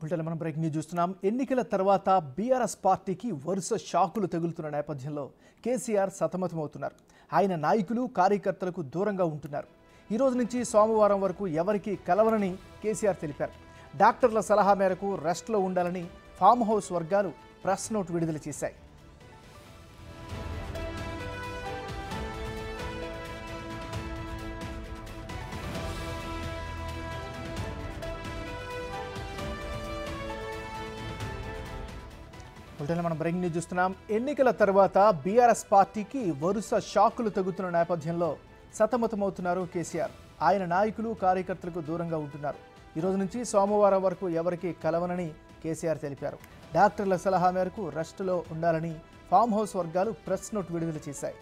Bulletin మనం breaking news చూస్తున్నాం. ఎన్నికల తర్వాత బీఆర్ఎస్ పార్టీకి వరుస షాకులు తగులుతున్న నేపథ్యంలో కేసీఆర్ సతమతమవుతున్నారు. ఆయన నాయకులు కార్యకర్తలకు దూరంగా ఉంటున్నారు. ఈ రోజు నుంచి సోమవారం వరకు ఎవరికీ కలవనని కేసీఆర్ తెలిపారు. డాక్టర్ల సలహా మేరకు రెస్ట్లో ఉండాలని ఫామ్ హౌస్ వర్గాలు ప్రెస్ నోట్ విడుదల చేశాయి. మనం బ్రేకింగ్ న్యూస్ చూస్తున్నాం. ఎన్నికల తర్వాత బీఆర్ఎస్ పార్టీకి వరుస షాకులు తగ్గుతున్న నేపథ్యంలో సతమతమవుతున్నారు కేసీఆర్. ఆయన నాయకులు కార్యకర్తలకు దూరంగా ఉంటున్నారు. ఈ రోజు నుంచి సోమవారం వరకు ఎవరికీ కలవనని కేసీఆర్ తెలిపారు. డాక్టర్ల సలహా మేరకు రెస్టులో ఉండాలని ఫామ్ హౌస్ వర్గాలు ప్రెస్ నోట్ విడుదల చేశాయి.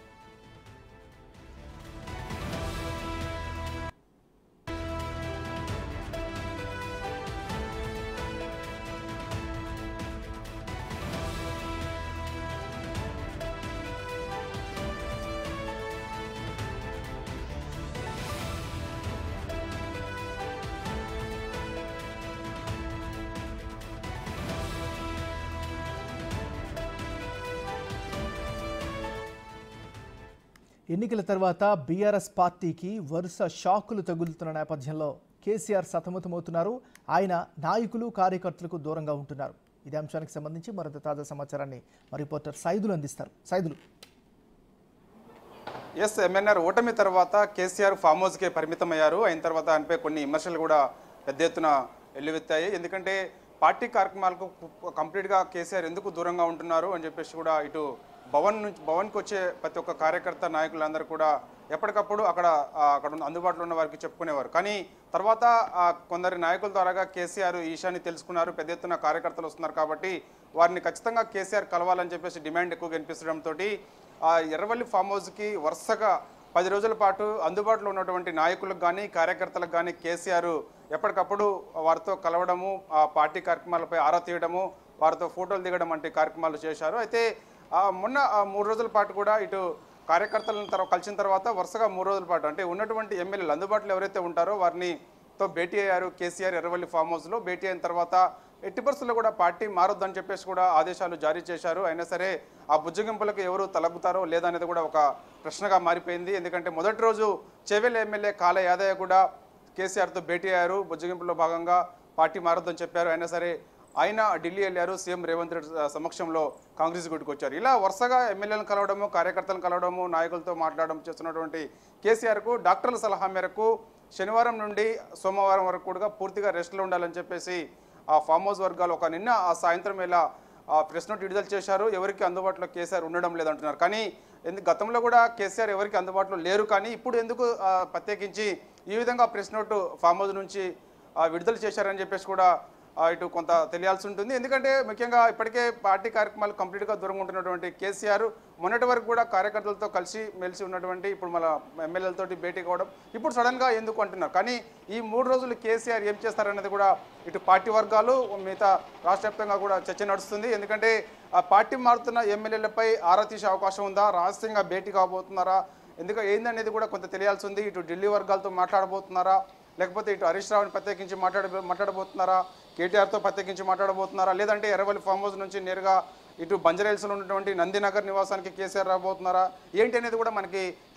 ఎన్నికల తర్వాత బీఆర్ఎస్ పార్టీకి వరుస షాకులు తగులుతున్న నేపథ్యంలో కేసీఆర్ సతమతమవుతున్నారు. ఆయన నాయకులు కార్యకర్తలకు దూరంగా ఉంటున్నారు. ఇదే అంశానికి సంబంధించి మరింత తాజా సమాచారాన్ని మా రిపోర్టర్ సైదులు అందిస్తారు. సైదులు. ఎంఎన్ఆర్ ఓటమి తర్వాత కేసీఆర్ ఫామ్ హౌస్కే పరిమితమయ్యారు. అయిన తర్వాత ఆయనపై కొన్ని విమర్శలు కూడా పెద్ద ఎత్తున వెల్లువెత్తాయి. ఎందుకంటే పార్టీ కార్యక్రమాలకు కంప్లీట్గా కేసీఆర్ ఎందుకు దూరంగా ఉంటున్నారు అని చెప్పేసి కూడా ఇటు భవన్కి వచ్చే ప్రతి ఒక్క కార్యకర్త నాయకులందరూ కూడా ఎప్పటికప్పుడు అక్కడ అందుబాటులో ఉన్న వారికి చెప్పుకునేవారు. కానీ తర్వాత కొందరి నాయకుల ద్వారాగా కేసీఆర్ ఈ విషయాన్ని తెలుసుకున్నారు. పెద్ద ఎత్తున కార్యకర్తలు వస్తున్నారు కాబట్టి వారిని ఖచ్చితంగా కేసీఆర్ కలవాలని చెప్పేసి డిమాండ్ ఎక్కువగా వినిపించడంతో ఎర్రవల్లి ఫామ్ హౌస్కి వరుసగా 10 రోజుల పాటు అందుబాటులో ఉన్నటువంటి నాయకులకు కానీ కార్యకర్తలకు కానీ కేసీఆర్ ఎప్పటికప్పుడు వారితో కలవడము, ఆ పార్టీ కార్యక్రమాలపై ఆరా తీయడము, వారితో ఫోటోలు దిగడం వంటి కార్యక్రమాలు చేశారు. అయితే మొన్న 3 రోజుల పాటు కూడా ఇటు కార్యకర్తలను కలిసిన తర్వాత వరుసగా 3 రోజుల పాటు అంటే ఉన్నటువంటి ఎమ్మెల్యేలు అందుబాటులో ఎవరైతే ఉంటారో వారితో భేటీ అయ్యారు కేసీఆర్ ఎర్రవల్లి ఫామ్ హౌస్లో. భేటీ అయిన తర్వాత ఎట్టి పరిస్థితుల్లో కూడా పార్టీ మారొద్దని చెప్పేసి కూడా ఆదేశాలు జారీ చేశారు. అయినా సరే ఆ బుజ్జగింపులకు ఎవరు తలగ్గుతారో లేదనేది కూడా ఒక ప్రశ్నగా మారిపోయింది. ఎందుకంటే మొదటి రోజు చేవెళ్ళ ఎమ్మెల్యే కాళ యాదయ్య కూడా కేసీఆర్తో భేటీ అయ్యారు. బుజ్జగింపులో భాగంగా పార్టీ మారొద్దని చెప్పారు. అయినా సరే ఆయన ఢిల్లీ వెళ్ళారు. సీఎం రేవంత్ రెడ్డి సమక్షంలో కాంగ్రెస్ గుడికి వచ్చారు. ఇలా వరుసగా ఎమ్మెల్యేలను కలవడము, కార్యకర్తలను కలవడము, నాయకులతో మాట్లాడడం చేస్తున్నటువంటి కేసీఆర్కు డాక్టర్ల సలహా మేరకు శనివారం నుండి సోమవారం వరకు కూడా పూర్తిగా రెస్ట్లో ఉండాలని చెప్పేసి ఆ ఫామ్ హౌస్ వర్గాలు నిన్న సాయంత్రం ఇలా ప్రెస్ నోట్ విడుదల చేశారు. ఎవరికి అందుబాటులో కేసీఆర్ ఉండడం లేదంటున్నారు. కానీ గతంలో కూడా కేసీఆర్ ఎవరికి అందుబాటులో లేరు. కానీ ఇప్పుడు ఎందుకు ప్రత్యేకించి ఈ విధంగా ప్రెస్ నోట్ ఫామ్ హౌస్ నుంచి విడుదల చేశారని చెప్పేసి కూడా ఇటు కొంత తెలియాల్సి ఉంటుంది. ఎందుకంటే ముఖ్యంగా ఇప్పటికే పార్టీ కార్యక్రమాలు కంప్లీట్గా దూరంగా ఉంటున్నటువంటి కేసీఆర్ మొన్నటి వరకు కూడా కార్యకర్తలతో కలిసి మెలిసి ఉన్నటువంటి ఇప్పుడు మన ఎమ్మెల్యేలతో భేటీ కావడం ఇప్పుడు సడన్గా ఎందుకు అంటున్నారు. కానీ ఈ 3 రోజులు కేసీఆర్ ఏం చేస్తారనేది కూడా ఇటు పార్టీ వర్గాలు మిగతా రాష్ట్ర వ్యాప్తంగా కూడా చర్చ నడుస్తుంది. ఎందుకంటే ఆ పార్టీ మారుతున్న ఎమ్మెల్యేలపై ఆరా తీసే అవకాశం ఉందా, రహస్యంగా భేటీ కాబోతున్నారా, ఎందుకంటే ఏందనేది కూడా కొంత తెలియాల్సి ఉంది. ఇటు ఢిల్లీ వర్గాలతో మాట్లాడబోతున్నారా, లేకపోతే ఇటు హరీష్ రావుని ప్రత్యేకించి మాట్లాడబోతున్నారా, కేటీఆర్తో ప్రత్యేకించి మాట్లాడబోతున్నారా, లేదంటే ఎర్రవల్లి ఫామ్ హౌస్ నుంచి నేరుగా ఇటు బంజారాహిల్స్లో ఉన్నటువంటి నందినగర్ నివాసానికి కేసీఆర్ రాబోతున్నారా, ఏంటి అనేది కూడా మనకి